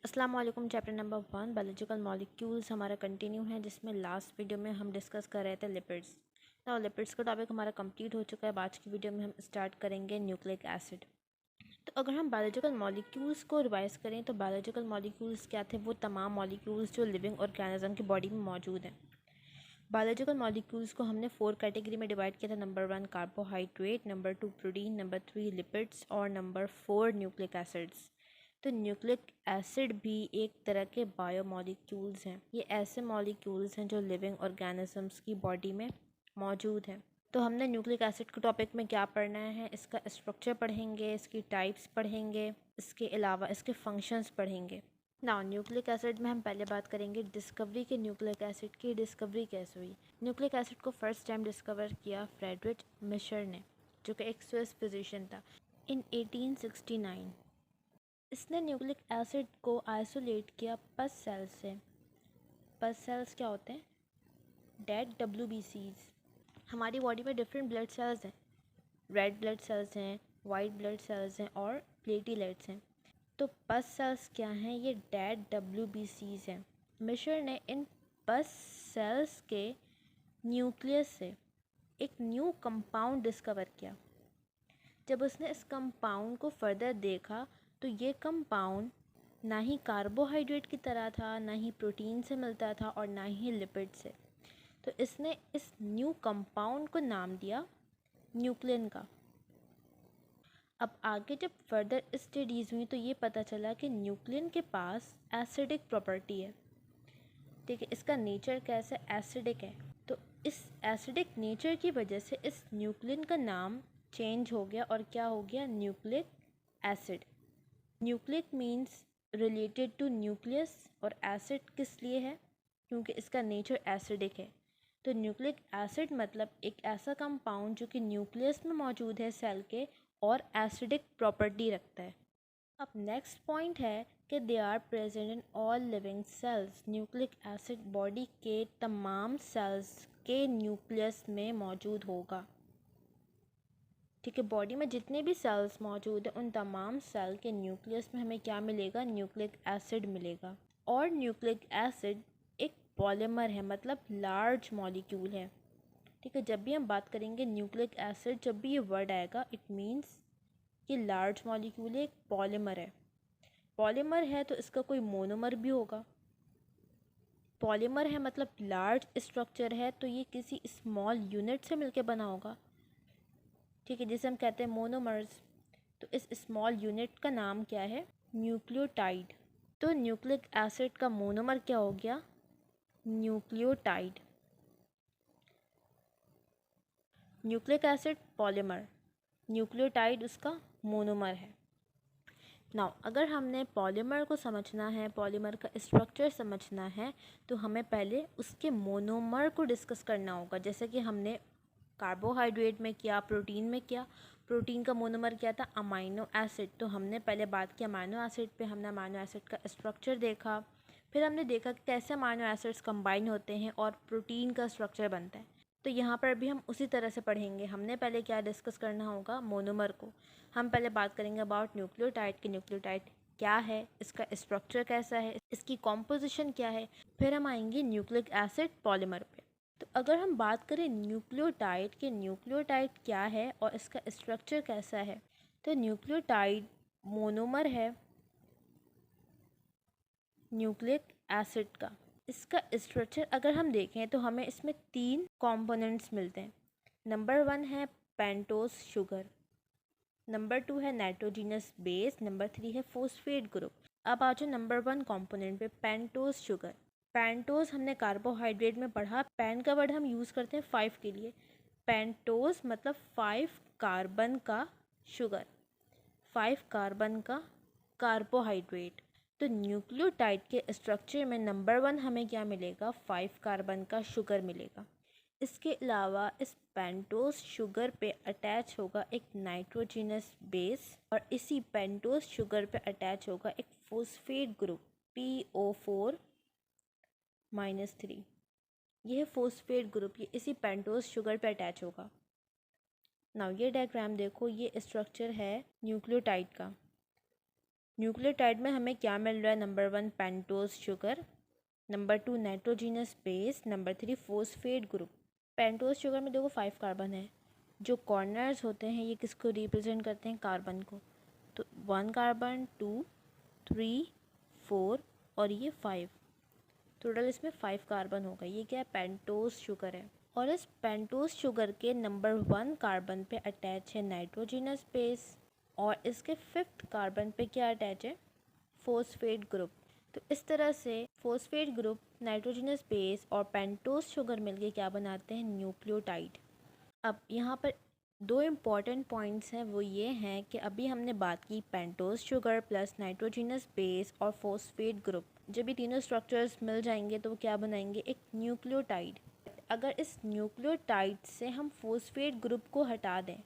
अस्सलाम वालेकुम। Chapter number 1 biological molecules हमारा कंटिन्यू है, जिसमें लास्ट वीडियो में हम डिस्कस कर रहे थे लिपिड्स। तो लिपिड्स का टॉपिक हमारा कंप्लीट हो चुका है। आज की वीडियो में हम स्टार्ट करेंगे न्यूक्लिक एसिड। तो अगर हम बायोलॉजिकल मॉलिक्यूल्स को रिवाइज करें तो बायोलॉजिकल मॉलिक्यूल्स क्या थे? वो तमाम मॉलिक्यूल्स जो लिविंग ऑर्गेनिज्म की बॉडी में मौजूद हैं। बायोलॉजिकल मॉलिक्यूल्स को हमने 4 कैटेगरी में डिवाइड किया था। Number 1 carbohydrate, number 2 protein, number 3 lipids और नंबर 4 न्यूक्लिक एसिड्स। तो न्यूक्लिक एसिड भी एक तरह के बायोमॉलिक्यूल्स हैं। ये ऐसे मॉलिक्यूल्स हैं जो लिविंग ऑर्गेनिजम्स की बॉडी में मौजूद हैं। तो हमने न्यूक्लिक एसिड के टॉपिक में क्या पढ़ना है? इसका स्ट्रक्चर पढ़ेंगे, इसकी टाइप्स पढ़ेंगे, इसके अलावा इसके फंक्शंस पढ़ेंगे। नाउ न्यूक्लिक एसिड में हम पहले बात करेंगे डिस्कवरी के न्यूक्लिक एसिड की। डिस्कवरी कैसे हुई? न्यूक्लिक एसिड को फर्स्ट टाइम डिस्कवर किया फ्रेडरिच मिशर ने, जो कि एक स्विस फिजिशियन था, इन 1869। इसने न्यूक्लिक एसिड को आइसोलेट किया पस सेल्स से। पस सेल्स क्या होते हैं? Dead WBCs। हमारी बॉडी में डिफरेंट ब्लड सेल्स हैं। रेड ब्लड सेल्स हैं, वाइट ब्लड सेल्स हैं और प्लेटीलेट्स हैं। तो पस सेल्स क्या हैं? ये डेड WBCs हैं। मिशर ने इन पस सेल्स के न्यूक्लियस से एक न्यू कंपाउंड डिस्कवर किया। जब उसने इस कंपाउंड को फर्दर देखा तो ये कंपाउंड ना ही कार्बोहाइड्रेट की तरह था, ना ही प्रोटीन से मिलता था और ना ही लिपिड से। तो इसने इस न्यू कंपाउंड को नाम दिया न्यूक्लियन का। अब आगे जब फर्दर स्टडीज़ हुई तो ये पता चला कि न्यूक्लियन के पास एसिडिक प्रॉपर्टी है। ठीक है, इसका नेचर कैसा? एसिडिक है। तो इस एसिडिक नेचर की वजह से इस न्यूक्लियन का नाम चेंज हो गया और क्या हो गया? Nucleic acid. Nucleic means related to nucleus और एसिड किस लिए है? क्योंकि इसका नेचर एसिडिक है। तो न्यूक्लिक एसिड मतलब एक ऐसा कंपाउंड जो कि न्यूक्लियस में मौजूद है सेल के और एसिडिक प्रॉपर्टी रखता है। अब नेक्स्ट पॉइंट है कि they are present in all living cells. Nucleic acid body के तमाम सेल्स के न्यूक्लियस में मौजूद होगा। ठीक है, बॉडी में जितने भी सेल्स मौजूद हैं उन तमाम सेल के न्यूक्लियस में हमें क्या मिलेगा? न्यूक्लिक एसिड मिलेगा। और न्यूक्लिक एसिड एक पॉलीमर है, मतलब लार्ज मॉलिक्यूल है। ठीक है, जब भी हम बात करेंगे न्यूक्लिक एसिड, जब भी ये वर्ड आएगा इट मीन्स कि लार्ज मॉलिक्यूल है, एक पॉलीमर है। पॉलीमर है तो इसका कोई मोनोमर भी होगा। पॉलीमर है मतलब लार्ज स्ट्रक्चर है, तो ये किसी स्मॉल यूनिट से मिलकर बना होगा। ठीक है, जिसे हम कहते हैं मोनोमर्स। तो इस स्मॉल यूनिट का नाम क्या है? न्यूक्लियोटाइड। तो न्यूक्लिक एसिड का मोनोमर क्या हो गया? Nucleotide. Nucleic acid polymer, nucleotide उसका मोनोमर है। नाउ अगर हमने पॉलीमर को समझना है, पॉलीमर का स्ट्रक्चर समझना है, तो हमें पहले उसके मोनोमर को डिस्कस करना होगा। जैसे कि हमने कार्बोहाइड्रेट में किया, प्रोटीन में किया। प्रोटीन का मोनोमर क्या था? Amino acid. तो हमने पहले बात की अमाइनो एसिड पे। हमने अमाइनो एसिड का स्ट्रक्चर देखा, फिर हमने देखा कि कैसे अमाइनो एसिड्स कंबाइन होते हैं और प्रोटीन का स्ट्रक्चर बनता है। तो यहाँ पर भी हम उसी तरह से पढ़ेंगे। हमने पहले क्या डिस्कस करना होगा? मोनोमर को। हम पहले बात करेंगे अबाउट न्यूक्लियोटाइड कि न्यूक्लियोटाइड क्या है, इसका स्ट्रक्चर कैसा है, इसकी कॉम्पोजिशन क्या है। फिर हम आएंगे न्यूक्लिक एसिड पॉलीमर पे। तो अगर हम बात करें न्यूक्लियोटाइड कि न्यूक्लियोटाइड क्या है और इसका स्ट्रक्चर कैसा है, तो न्यूक्लियोटाइड मोनोमर है न्यूक्लिक एसिड का। इसका स्ट्रक्चर अगर हम देखें तो हमें इसमें 3 कंपोनेंट्स मिलते हैं। नंबर 1 है पेंटोज शुगर, नंबर 2 है नाइट्रोजिनस बेस, नंबर 3 है फोस्फेट ग्रुप। अब आ जाओ नंबर 1 कंपोनेंट पे, पेंटोज शुगर। पेंटोज हमने कार्बोहाइड्रेट में पढ़ा। पेन का वर्ड हम यूज़ करते हैं 5 के लिए। पेंटोज मतलब 5 कार्बन का शुगर, 5 कार्बन का कार्बोहाइड्रेट। तो न्यूक्लियोटाइड के स्ट्रक्चर में नंबर 1 हमें क्या मिलेगा? 5 कार्बन का शुगर मिलेगा। इसके अलावा इस पेंटोज शुगर पे अटैच होगा एक नाइट्रोजिनस बेस और इसी पेंटोज शुगर पे अटैच होगा एक फोस्फेट ग्रुप PO4-3। यह फोस्फेट ग्रुप ये इसी पेंटोज शुगर पे अटैच होगा। नाउ ये डायग्राम देखो, ये स्ट्रक्चर है न्यूक्लियोटाइड का। न्यूक्लियोटाइड में हमें क्या मिल रहा है? Number 1 pentose sugar, number 2 nitrogenous base, number 3 phosphate group. Pentose sugar में देखो 5 कार्बन है। जो कॉर्नर्स होते हैं ये किसको रिप्रेजेंट करते हैं? कार्बन को। तो 1 कार्बन, 2, 3, 4 और ये 5, टोटल इसमें 5 कार्बन होगा। ये क्या है? पेंटोज शुगर है। और इस पेंटोज शुगर के नंबर 1 कार्बन पे अटैच है नाइट्रोजिनस बेस और इसके 5th कार्बन पे क्या अटैच है? Phosphate group. तो इस तरह से फोस्फेट ग्रुप, नाइट्रोजिनस बेस और पेंटोज शुगर मिलके क्या बनाते हैं? न्यूक्लियोटाइड। अब यहाँ पर दो इम्पॉर्टेंट पॉइंट्स हैं, वो ये हैं कि अभी हमने बात की pentose sugar plus nitrogenous base और फोस्फेट ग्रुप। जब ये तीनों स्ट्रक्चर्स मिल जाएंगे तो वो क्या बनाएंगे? एक न्यूक्लियोटाइड। अगर इस न्यूक्लियोटाइड से हम फोस्फेट ग्रुप को हटा दें,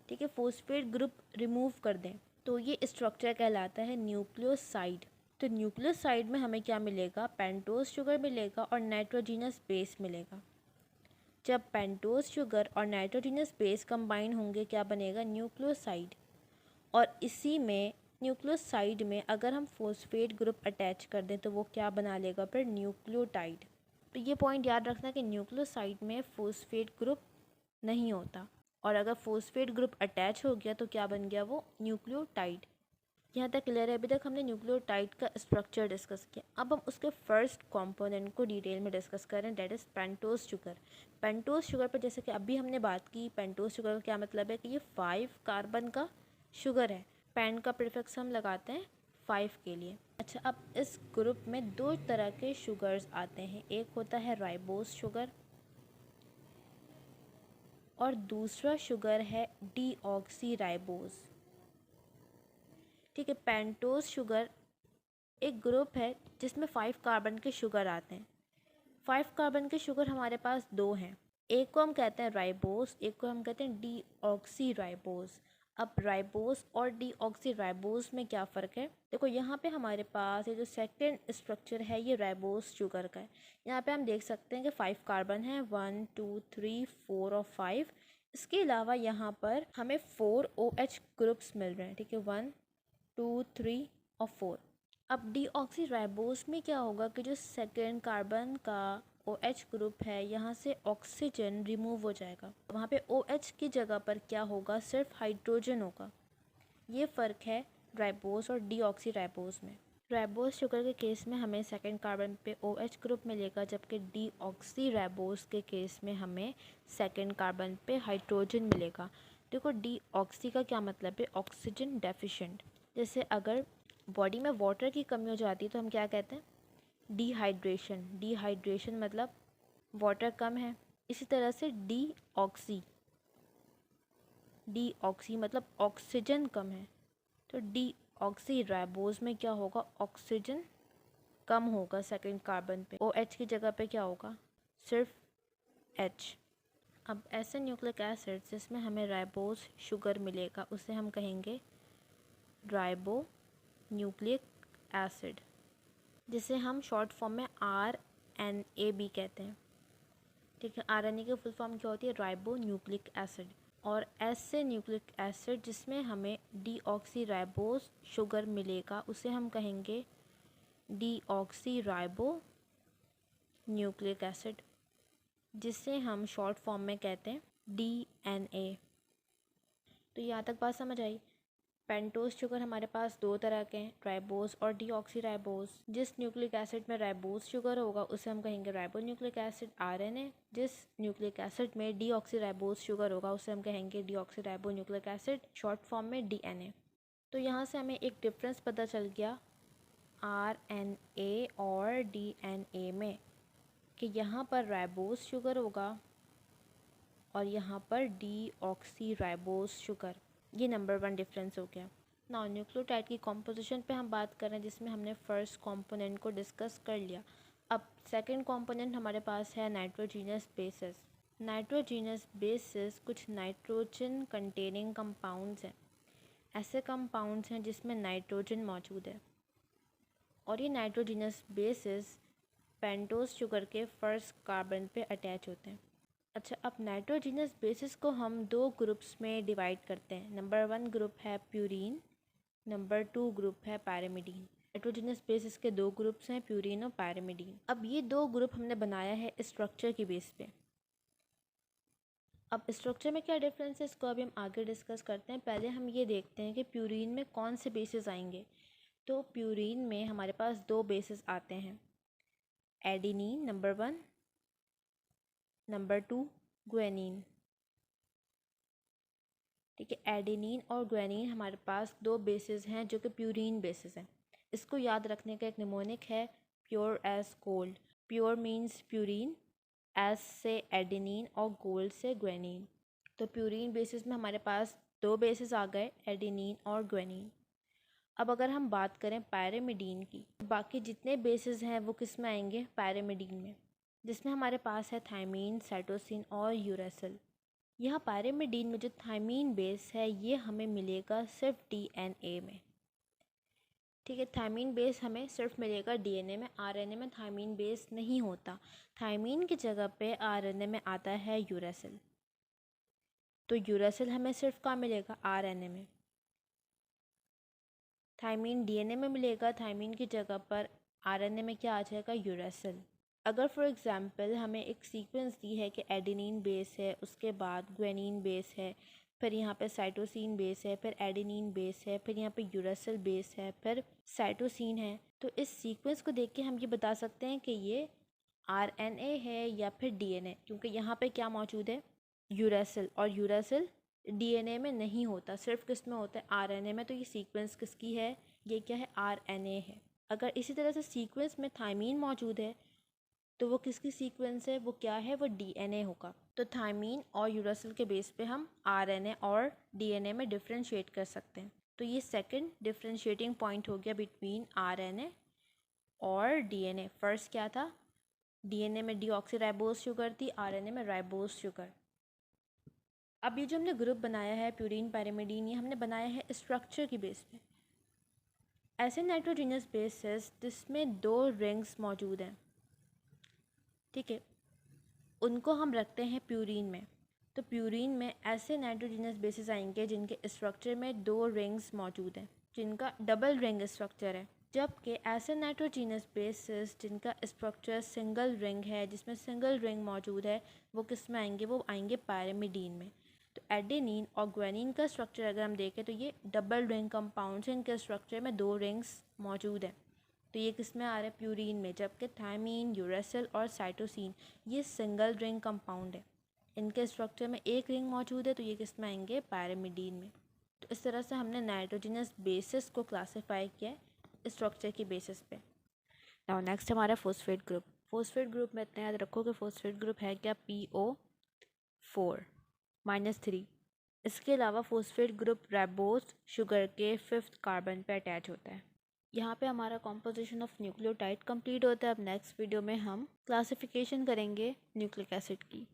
ठीक है, फोस्फेट ग्रुप रिमूव कर दें, तो ये स्ट्रक्चर कहलाता है न्यूक्लियोसाइड। तो न्यूक्लियोसाइड में हमें क्या मिलेगा? पेंटोज शुगर मिलेगा और नाइट्रोजिनस बेस मिलेगा। जब पेंटोज शुगर और नाइट्रोजिनस बेस कंबाइन होंगे क्या बनेगा? न्यूक्लियोसाइड। और इसी में न्यूक्लियोसाइड में अगर हम फोस्फेट ग्रुप अटैच कर दें तो वो क्या बना लेगा? फिर न्यूक्लियोटाइड। तो ये पॉइंट याद रखना कि न्यूक्लियोसाइड में फोस्फेट ग्रुप नहीं होता, और अगर फोस्फेट ग्रुप अटैच हो गया तो क्या बन गया? वो न्यूक्लियोटाइड। यहाँ तक क्लियर है? अभी तक हमने न्यूक्लियोटाइड का स्ट्रक्चर डिस्कस किया। अब हम उसके फर्स्ट कंपोनेंट को डिटेल में डिस्कस करें, that is pentose sugar. Pentose sugar पर जैसे कि अभी हमने बात की, पेंटोज शुगर का क्या मतलब है कि ये 5 कार्बन का शुगर है। पेन का प्रीफिक्स हम लगाते हैं 5 के लिए। अच्छा, अब इस ग्रुप में दो तरह के शुगर्स आते हैं, एक होता है राइबोज शुगर और दूसरा शुगर है डीऑक्सी राइबोज। ठीक है, पेंटोज शुगर एक ग्रुप है जिसमें 5 कार्बन के शुगर आते हैं। 5 कार्बन के शुगर हमारे पास दो हैं, एक को हम कहते हैं राइबोस, एक को हम कहते हैं डीऑक्सी राइबोस। अब राइबोस और डीऑक्सी राइबोस में क्या फ़र्क है? देखो यहाँ पे हमारे पास ये जो सेकंड स्ट्रक्चर है ये राइबोस शुगर का है। यहाँ पे हम देख सकते हैं कि 5 कार्बन है, 1, 2, 3, 4 और 5। इसके अलावा यहाँ पर हमें 4 OH ग्रुप्स मिल रहे हैं। ठीक है, 1, 2, 3 और 4। अब डीऑक्सी राइबोस में क्या होगा कि जो सेकेंड कार्बन का OH ग्रुप है यहाँ से ऑक्सीजन रिमूव हो जाएगा, वहाँ पे OH की जगह पर क्या होगा? सिर्फ हाइड्रोजन होगा। ये फ़र्क है राइबोस और डीऑक्सी राइबोस में। राइबोस शुगर के केस में हमें सेकेंड कार्बन पे OH ग्रुप मिलेगा, जबकि डीऑक्सी राइबोस के केस में हमें सेकेंड कार्बन पे हाइड्रोजन मिलेगा। देखो डीऑक्सी का क्या मतलब है? Oxygen deficient. जैसे अगर बॉडी में वाटर की कमी हो जाती है तो हम क्या कहते हैं? डिहाइड्रेशन। डिहाइड्रेशन मतलब वाटर कम है। इसी तरह से डीऑक्सी, डीऑक्सी मतलब ऑक्सीजन कम है। तो डीऑक्सी राइबोस में क्या होगा? ऑक्सीजन कम होगा सेकेंड कार्बन पे। OH की जगह पे क्या होगा? सिर्फ H। अब ऐसे न्यूक्लिक एसिड जिसमें हमें राइबोस शुगर मिलेगा उसे हम कहेंगे राइबो न्यूक्लिक एसिड, जिसे हम शॉर्ट फॉर्म में RNA भी कहते हैं। ठीक है, RNA की फुल फॉर्म क्या होती है? Ribo nucleic acid. और ऐसे न्यूक्लिक एसिड जिसमें हमें डीऑक्सी राइबोस शुगर मिलेगा उसे हम कहेंगे डीऑक्सी राइबो न्यूक्लिक एसिड, जिसे हम शॉर्ट फॉर्म में कहते हैं DNA। तो यहाँ तक बात समझ आई? पेंटोज शुगर हमारे पास दो तरह के हैं, राइबोस और डीऑक्सी राइबोस। जिस न्यूक्लिक एसिड में राइबोस शुगर होगा उसे हम कहेंगे राइबो न्यूक्लिक एसिड RNA। जिस न्यूक्लिक एसिड में डीऑक्सी राइबोस शुगर होगा उसे हम कहेंगे deoxy ribo nucleic acid, short form में DNA। तो यहाँ से हमें एक डिफरेंस पता चल गया RNA और DNA में, कि यहाँ पर राइबोस शुगर होगा और यहाँ पर डीऑक्सी राइबोस शुगर। ये नंबर 1 डिफरेंस हो गया। नाउ न्यूक्लियोटाइड की कॉम्पोजिशन पे हम बात करें, जिसमें हमने फर्स्ट कंपोनेंट को डिस्कस कर लिया। अब सेकंड कंपोनेंट हमारे पास है नाइट्रोजीनस बेसिस। नाइट्रोजीनस बेसिस कुछ नाइट्रोजन कंटेनिंग कंपाउंड्स हैं। ऐसे कंपाउंड्स हैं जिसमें नाइट्रोजन मौजूद है, और ये नाइट्रोजीनस बेसिस पेंटोज शुगर के फर्स्ट कार्बन पे अटैच होते हैं। अच्छा, अब नाइट्रोजीनस बेसिस को हम दो ग्रुप्स में डिवाइड करते हैं। नंबर 1 ग्रुप है प्यूरीन, नंबर 2 ग्रुप है पैरामिडीन। नाइट्रोजनस बेस इसके 2 ग्रुप्स हैं, प्यूरीन और पैरामिडीन। अब ये 2 ग्रुप हमने बनाया है स्ट्रक्चर की बेस पे। अब स्ट्रक्चर में क्या डिफरेंस है इसको अभी हम आगे डिस्कस करते हैं। पहले हम ये देखते हैं कि प्यूरीन में कौन से बेसिस आएंगे। तो प्यूरीन में हमारे पास 2 बेसिस आते हैं, एडिनिन नंबर 1, नंबर 2 ग्वेनिन। ठीक है, एडिनिन और ग्वेनिन हमारे पास 2 बेसिस हैं जो कि प्यूरीन बेसिस हैं। इसको याद रखने का एक निमोनिक है, pure as gold. Pure means purine, S से एडिनिन और गोल्ड से ग्वेनिन। तो प्यूरीन बेसिस में हमारे पास 2 बेसिस आ गए, एडिनिन और ग्वेनिन। अब अगर हम बात करें पैरामिडीन की, बाकी जितने बेसिस हैं वो किस में आएंगे, पैरामिडीन में, जिसमें हमारे पास है थायमीन, साइटोसिन और यूरेसिल। यहाँ पैरामिडीन में जो थायमीन बेस है ये हमें मिलेगा सिर्फ डीएनए में। ठीक है, थायमीन बेस हमें सिर्फ मिलेगा डीएनए में, आरएनए में थायमीन बेस नहीं होता। थायमीन की जगह पे आरएनए में आता है यूरेसिल। तो यूरेसिल हमें सिर्फ कहाँ मिलेगा, आरएनए में। थायमीन डीएनए में मिलेगा, थायमीन की जगह पर आरएनए में क्या आ जाएगा, यूरेसिल। अगर फॉर एग्जांपल हमें एक सीक्वेंस दी है कि एडिनिन बेस है, उसके बाद ग्वेनिन बेस है, फिर यहाँ पे साइटोसिन बेस है, फिर एडिनिन बेस है, फिर यहाँ पे यूरेसिल बेस है, फिर साइटोसिन है, तो इस सीक्वेंस को देख के हम ये बता सकते हैं कि ये आरएनए है या फिर डीएनए, क्योंकि यहाँ पे क्या मौजूद है, यूरेसिल, और यूरेसिल डीएनए में नहीं होता, सिर्फ किस में होता है, आरएनए में। तो ये सीक्वेंस किसकी है, ये क्या है, आरएनए है। अगर इसी तरह से सीक्वेंस में थायमीन मौजूद है तो वो किसकी सीक्वेंस है, वो क्या है, वो डीएनए होगा। तो थायमीन और यूरेसिल के बेस पे हम आरएनए और डीएनए में डिफ्रेंशिएट कर सकते हैं। तो ये सेकंड डिफ्रेंशिएटिंग पॉइंट हो गया बिटवीन आरएनए और डीएनए। फर्स्ट क्या था, डीएनए में डीऑक्सीराइबोज शुगर थी, आरएनए में राइबोज शुगर। अब ये जो हमने ग्रुप बनाया है प्यूरीन पैरामिडीन, ये हमने बनाया है स्ट्रक्चर की बेस पे। ऐसे नाइट्रोजनस बेसेस जिसमें 2 रिंग्स मौजूद हैं, ठीक है, उनको हम रखते हैं प्यूरीन में। तो प्यूरीन में ऐसे नाइट्रोजनस बेसिस आएंगे जिनके स्ट्रक्चर में 2 रिंग्स मौजूद हैं, जिनका डबल रिंग स्ट्रक्चर है। जबकि ऐसे नाइट्रोजनस बेसिस जिनका स्ट्रक्चर सिंगल रिंग है, जिसमें सिंगल रिंग मौजूद है, वो किस में आएंगे, वो आएंगे पैरामिडीन में। तो एडेनिन और ग्वेनिन का स्ट्रक्चर अगर हम देखें तो ये डबल रिंग कंपाउंड्स हैं, इनके स्ट्रक्चर में 2 रिंग्स मौजूद हैं। तो ये किस में आ रहा है, प्यूरीन में। जबकि थायमीन, यूरेसिल और साइटोसिन ये सिंगल रिंग कंपाउंड है, इनके स्ट्रक्चर में 1 रिंग मौजूद है, तो ये किस में आएंगे, पैरामिडीन में। तो इस तरह से हमने नाइट्रोजनस बेसिस को क्लासीफाई किया है स्ट्रक्चर की बेसिस पे। नाउ नेक्स्ट हमारा फोस्फेट ग्रुप। फोस्फेट ग्रुप में इतना याद रखो कि फोस्फेट ग्रुप है क्या, PO4-3। इसके अलावा फोस्फेट ग्रुप राइबोज शुगर के 5th कार्बन पे अटैच होता है। यहाँ पे हमारा कॉम्पोजिशन ऑफ न्यूक्लियोटाइड कंप्लीट होता है। अब नेक्स्ट वीडियो में हम क्लासिफिकेशन करेंगे न्यूक्लिक एसिड की।